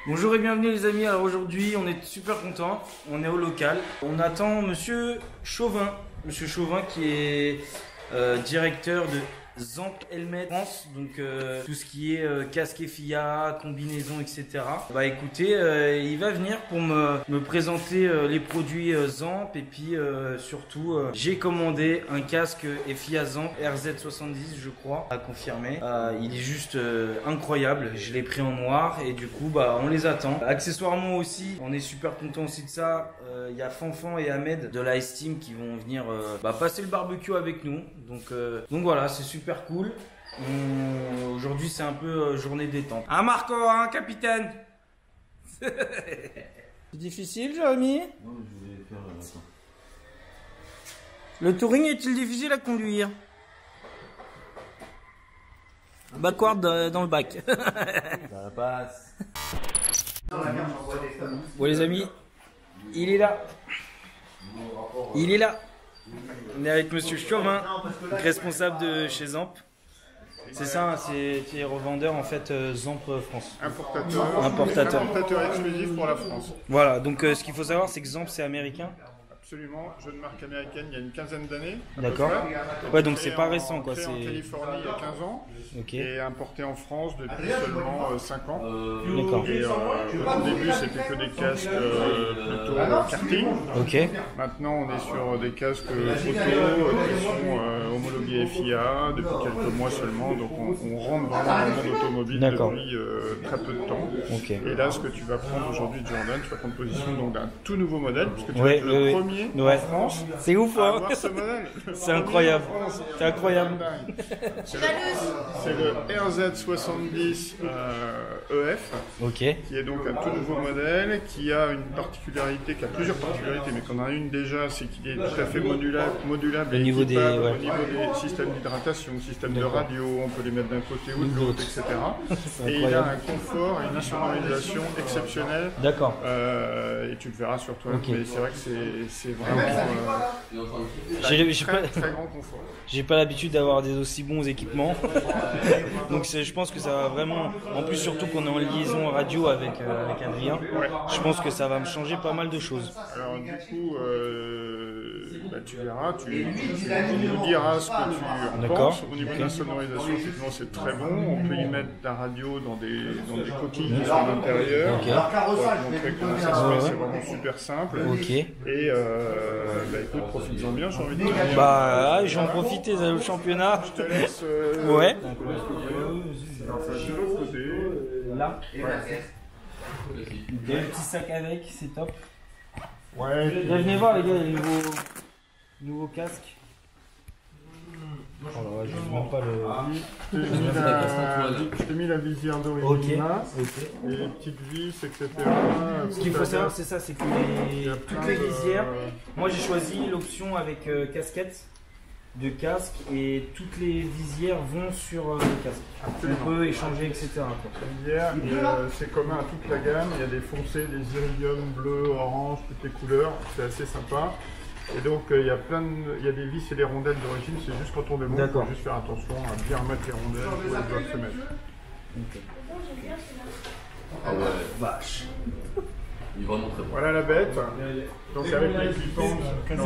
Bonjour et bienvenue les amis, alors aujourd'hui on est super contents, on est au local. On attend Monsieur Chauvin, qui est directeur de Zamp Helmet France, donc tout ce qui est casque FIA, combinaison, etc. Bah écoutez, il va venir pour me présenter les produits Zamp et puis surtout j'ai commandé un casque FIA Zamp RZ70 je crois, à confirmer. Il est juste incroyable, je l'ai pris en noir et du coup bah on les attend. Accessoirement aussi, on est super content aussi de ça, il y a Fanfan et Ahmed de la Steam qui vont venir passer le barbecue avec nous, donc voilà, c'est super cool. Aujourd'hui c'est un peu journée détente. Hein Marco, hein capitaine. C'est difficile Jérémy? Non mais je voulais faire Le touring est-il difficile à conduire? Backward dans le bac. Ça passe. Bon les amis, il est là. Il est là. On est avec Monsieur Chauvin, responsable de chez Zamp. C'est ça, c'est revendeur en fait Zamp France. Importateur exclusif pour la France. Voilà, donc ce qu'il faut savoir c'est que Zamp c'est américain. Absolument, jeune marque américaine il y a une quinzaine d'années. D'accord. Ouais, donc c'est pas récent quoi. Créé en Californie il y a 15 ans. Ok. Et importé en France depuis seulement 5 ans. D'accord. Et au début c'était que des casques plutôt karting. Ok. Maintenant on est sur des casques photo qui sont homologués FIA depuis quelques mois seulement. Donc on rentre vraiment dans le monde automobile depuis très peu de temps. Ok. Et là ce que tu vas prendre aujourd'hui Jordan, tu vas prendre position donc d'un tout nouveau modèle puisque tu vas être le premier en France. C'est ouf à hein. avoir ce modèle. C'est incroyable. C'est incroyable. C'est le RZ70 EF, qui est donc un tout nouveau modèle, qui a une particularité, qui a plusieurs particularités, mais qu'on a une déjà, c'est qu'il est tout à fait modulable au niveau des systèmes d'hydratation, systèmes de radio, on peut les mettre d'un côté ou de l'autre, etc. Et il a un confort et une insonorisation exceptionnelle. D'accord. Et tu le verras sur toi, mais c'est vrai que c'est vraiment très grand confort. J'ai pas l'habitude d'avoir des aussi bons équipements. Donc je pense que ça va vraiment, en plus surtout qu'on est en liaison radio avec Adrien, je pense que ça va me changer pas mal de choses. Alors du coup, tu verras, tu nous diras ce que tu en penses. Au niveau de la sonorisation, effectivement c'est très bon, on peut y mettre la radio dans des coquilles qui sont à l'intérieur, pour te montrer comment ça se fait, c'est vraiment super simple. Et écoute, profites-en bien, j'ai envie de te dire. Bah j'en profite le championnat. Je te laisse ouais. Là. Des petits sacs avec, c'est top. Ouais. Venez voir les gars, les nouveaux casques. Oh là, je ne pas le. Je t'ai mis la visière d'origine, et les petites vis, etc. Ce qu'il faut savoir, c'est ça, c'est que toutes les visières. Moi, j'ai choisi l'option avec casquette de casque et toutes les visières vont sur le casque. Absolument. On peut échanger, etc. C'est commun à toute la gamme. Il y a des foncés, des iridium, bleu, orange, toutes les couleurs. C'est assez sympa. Et donc il y a des vis et des rondelles d'origine. C'est juste quand on démonte, il faut juste faire attention à bien remettre les rondelles où elles doivent se mettre. Ah ouais, vache. Il va montrer. Voilà la bête. Donc avec les clipants, avec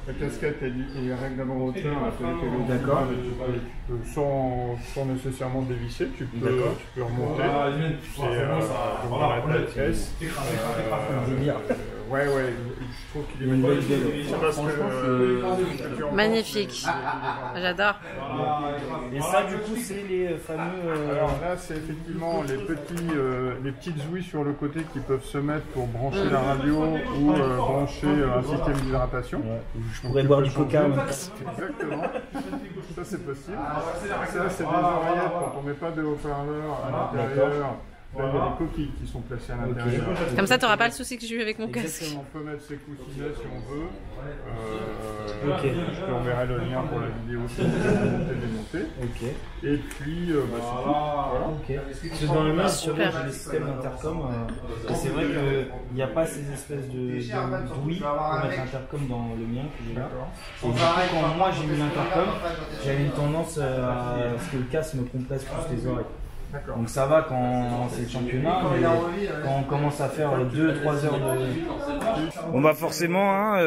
la casquette et règlement hauteur, d'accord. Sans nécessairement dévisser, tu peux remonter. Ouais, je trouve qu'il est magnifique. Magnifique. J'adore. Et ça, du coup, c'est les fameux. Alors là, c'est effectivement les petites ouïes sur le côté qui peuvent se mettre pour brancher la radio ou brancher un système d'hydratation. Je pourrais boire du coca. Exactement. Ça, c'est possible. Ça, c'est des oreillettes quand on ne met pas de haut-parleur à l'intérieur. Là, il y a des coquilles qui sont placées à l'intérieur. Comme ça, tu n'auras pas le souci que j'ai eu avec mon casque. On peut mettre ses coussinets si on veut. Ok. Je t'enverrai le lien pour la vidéo sur monter démonter. Ok. Et puis, c'est tout. Voilà. Ok. Parce que dans le match, j'ai le système d'intercom. Et c'est vrai qu'il n'y a pas ces espèces de bruit pour mettre l'intercom dans le mien que j'ai là. Et du coup, quand moi j'ai mis l'intercom, j'avais une tendance à ce que le casque me compresse plus les oreilles. Donc ça va quand c'est le championnat, mais quand on commence à faire 2-3 heures de... Bon bah forcément, hein,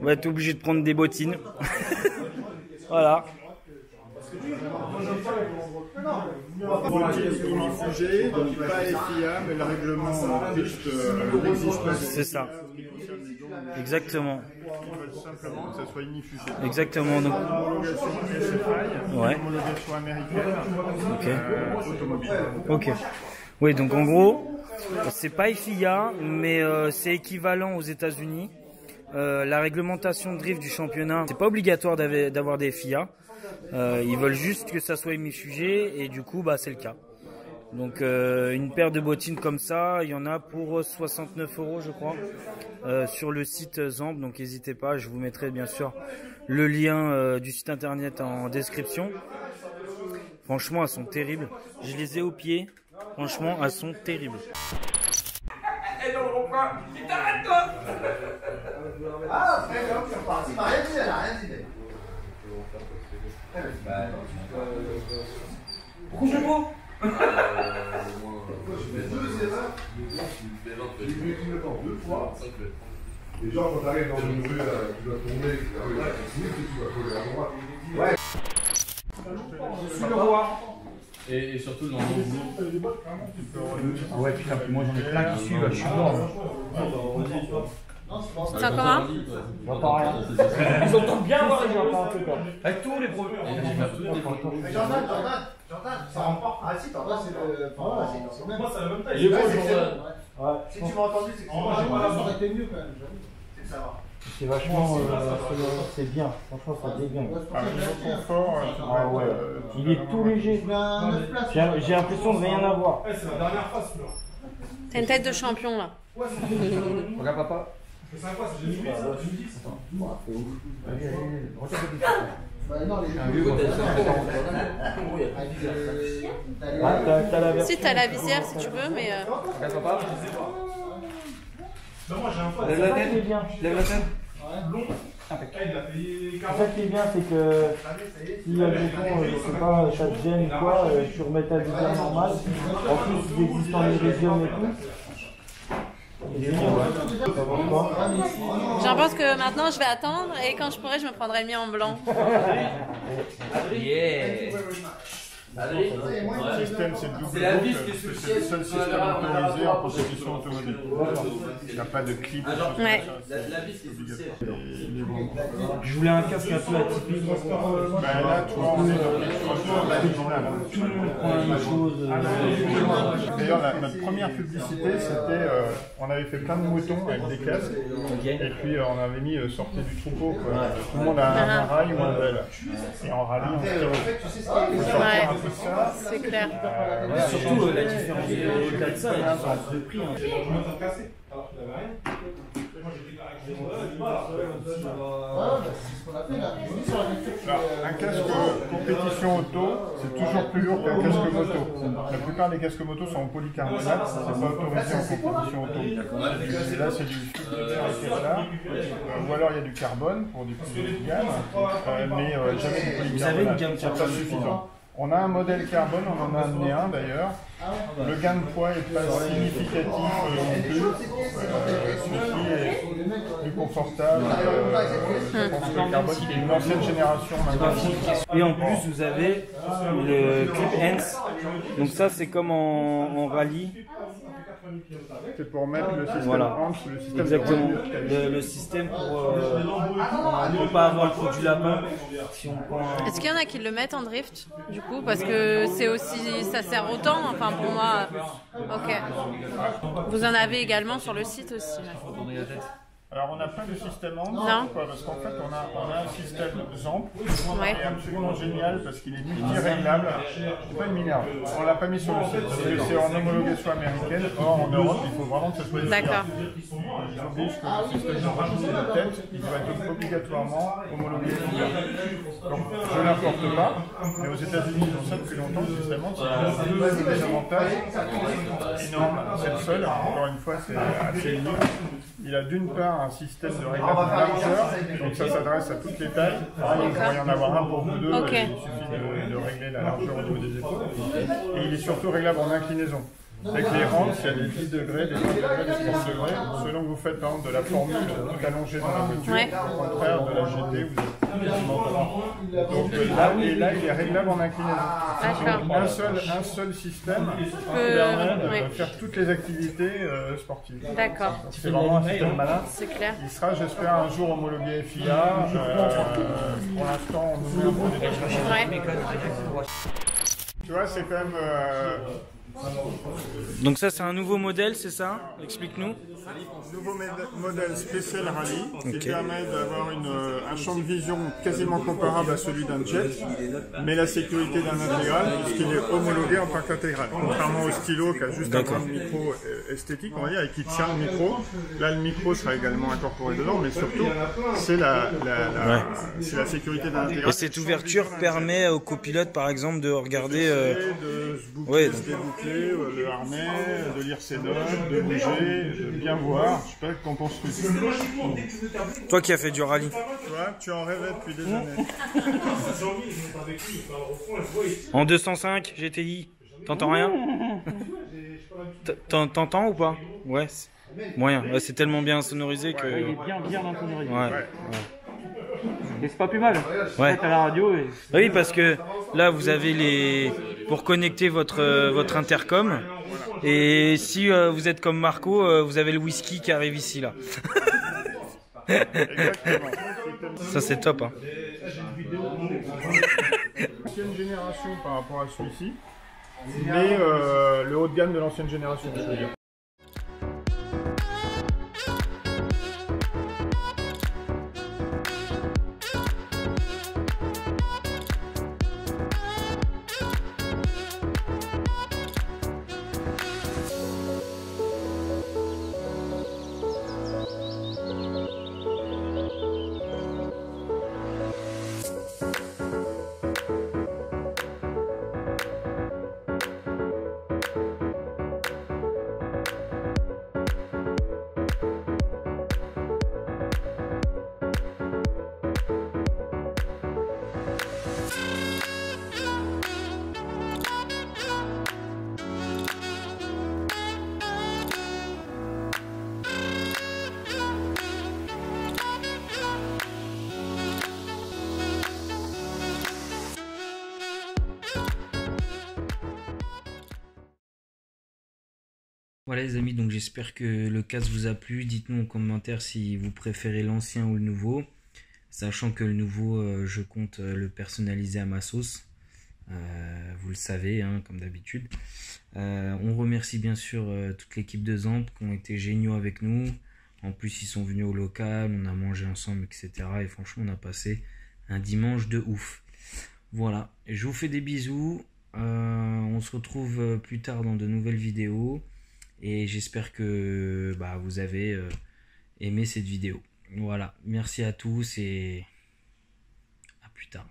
on va être obligé de prendre des bottines. Voilà. Unifugé, donc pas FIA, mais le règlement n'existe pas. C'est ça. Exactement. Ils veulent simplement que ça soit unifugé. Exactement. Donc... Homologation SFI, ouais. Homologation américaine, automobile. Ok. Oui, donc en gros, c'est pas FIA, mais c'est équivalent aux États-Unis. La réglementation de drift du championnat, c'est pas obligatoire d'avoir des FIA. Ils veulent juste que ça soit unifugé et du coup, bah, c'est le cas. Donc une paire de bottines comme ça, il y en a pour 69 € je crois sur le site Zamp, donc n'hésitez pas, je vous mettrai bien sûr le lien du site internet en description. Franchement elles sont terribles, je les ai au pied, franchement elles sont terribles. Ah, c'est reparti, il m'a rien dit, elle a rien dit. Pourquoi je bois? Les gens, quand t'arrives dans une rue, tu dois tourner, tu vas coller à droite. Ouais. Je suis le roi. Et surtout dans le Ah ouais putain, moi j'en ai plein qui suivent, je suis mort. C'est encore un? J'entends rien. Ils entendent bien voir les gens un peu peur. Avec tous les problèmes. Jordan, ça remporte. Ah si, Jordan, c'est le. Moi, c'est la même taille. Il est beau, Jordan. Ouais. Si tu m'as entendu, c'est que ça aurait été mieux quand même. C'est que ça va. C'est vachement. C'est bien. Franchement, ça dit bien. Confort, ah ouais. Il est tout léger. J'ai l'impression de rien avoir. C'est la dernière phase, là. T'as une tête de champion là. Regarde papa. Je fais 5 fois, j'ai une 8, ça, j'ai une 10. Si t'as la visière si tu veux, mais. Regarde papa. Moi j'ai un fois. Lève la tête. Lève la tête. Long. Il a payé 40. Ça qui est bien, c'est que si admettons, je sais pas, ça te gêne ou quoi, tu remets ta visière normale. En plus, il existe en iridium et tout. J'en pense que maintenant je vais attendre et quand je pourrai, je me prendrai le mien en blanc. Yeah. Le système, c'est le double C'est la vis boucle, qui est parce sous que le c'est le siège. seul système autorisé en compétition automobile. Il n'y a pas de clip. Ouais. La vis qui est sous le siège. Je voulais un casque un peu atypique. Ben là, toi, on est dans la Tout le monde prend la même chose. D'ailleurs, notre première publicité, c'était, on avait fait plein de moutons avec des casques, et puis on avait mis sortez du troupeau, quoi. Tout le monde a un rail ou un bel. Et en rallye, on se tire. Il faut sortir un peu de ça. C'est clair. Surtout la différence au-delà de ça, la différence de prix. Je me suis cassé. Alors qu'il avait rien. Moi j'ai pris Alors, un casque compétition auto, c'est toujours plus lourd qu'un casque moto. La plupart des casques moto sont en polycarbonate, c'est pas autorisé en compétition auto. Et là, c'est du Kevlar, ou alors il y a du carbone pour des plus de gamme, mais jamais du polycarbonate. Vous avez une gamme c'est pas suffisant. On a un modèle carbone, on en a amené un d'ailleurs. Le gain de poids est pas significatif non plus. Celui-ci est plus confortable. Je pense que le carbone, il est une ancienne génération maintenant. Et en plus, vous avez le clip hands. Donc ça, c'est comme en rallye. C'est pour mettre le système Voilà. Hans, le système Exactement. de Le système pour ne pas avoir le trou du lapin. Si on prend un... Est-ce qu'il y en a qui le mettent en drift du coup parce que c'est aussi ça sert autant enfin pour moi. Ok. Vous en avez également sur le site aussi. Alors on n'a pas de système ANT, Non. pourquoi? Parce qu'en fait on a un système ZAMP qui Ouais. est absolument génial parce qu'il est multi-réglable. C'est pas une minerve, on l'a pas mis sur le site parce que c'est en homologation américaine. Or en Europe il faut vraiment que ça soit D'accord. Ils obligent que le système de rajouter de tête, il doit être obligatoirement homologué. Donc je n'importe pas, mais aux États-Unis ils ont ça depuis longtemps, le système ANT, c'est des avantages énormes. C'est le seul, encore une fois c'est assez unique. Il a d'une part un système de réglage de largeur, donc ça s'adresse à toutes les tailles. Il pourrait y en avoir un pour vous deux, Ok. il suffit de régler la largeur au niveau des épaules. Et il est surtout réglable en inclinaison. Avec les rangs, il y a des 10 degrés, des 20 degrés, des 30 degrés. Selon que vous faites par exemple de la formule tout allongée dans la voiture, Ouais. au contraire de la GT, vous êtes quasiment droit. Donc là, il est réglable en inclinaison. D'accord. Un seul système permet de ouais. faire toutes les activités sportives. D'accord. Donc c'est vraiment un système malin. C'est clair. Il sera, j'espère, un jour homologué FIA. Pour l'instant, on nous met un peu des Ouais. Tu vois, c'est quand même... Donc ça c'est un nouveau modèle, c'est ça? Explique-nous. nouveau modèle spécial rallye qui Ok. permet d'avoir un champ de vision quasiment comparable à celui d'un jet, mais la sécurité d'un intégral puisqu'il est homologué en tant qu'intégral. Contrairement au stylo qui a juste un point de micro esthétique, on va dire, et qui tient le micro. Là, le micro sera également incorporé dedans, mais surtout, c'est c'est la sécurité d'un intégral. Et cette ouverture permet au copilote par exemple de regarder... De se boucler, de se déboucler le harnais, de lire ses notes, de bouger, de bien voir. Je sais pas, qu'en penses-tu? Toi qui as fait du rallye. Tu vois, tu en rêvais depuis des années. En 205 GTI, t'entends rien? T'entends ou pas? Ouais, moyen. Ouais, c'est tellement bien sonorisé que... Il est bien insonorisé. Ouais. Et c'est pas plus mal. Ouais. À la radio. Et... Oui, parce que là, vous avez les... pour connecter votre intercom. Et si vous êtes comme Marco, vous avez le whisky qui arrive ici, là. Exactement. Ça, c'est top, hein. L'ancienne génération par rapport à celui-ci, mais le haut de gamme de l'ancienne génération, je veux dire. Voilà les amis, donc j'espère que le casque vous a plu. Dites-nous en commentaire si vous préférez l'ancien ou le nouveau. Sachant que le nouveau, je compte le personnaliser à ma sauce. Vous le savez, hein, comme d'habitude. On remercie bien sûr toute l'équipe de Zamp qui ont été géniaux avec nous. En plus, ils sont venus au local, on a mangé ensemble, etc. Et franchement, on a passé un dimanche de ouf. Voilà, je vous fais des bisous. On se retrouve plus tard dans de nouvelles vidéos. Et j'espère que vous avez aimé cette vidéo. Voilà, merci à tous et à plus tard.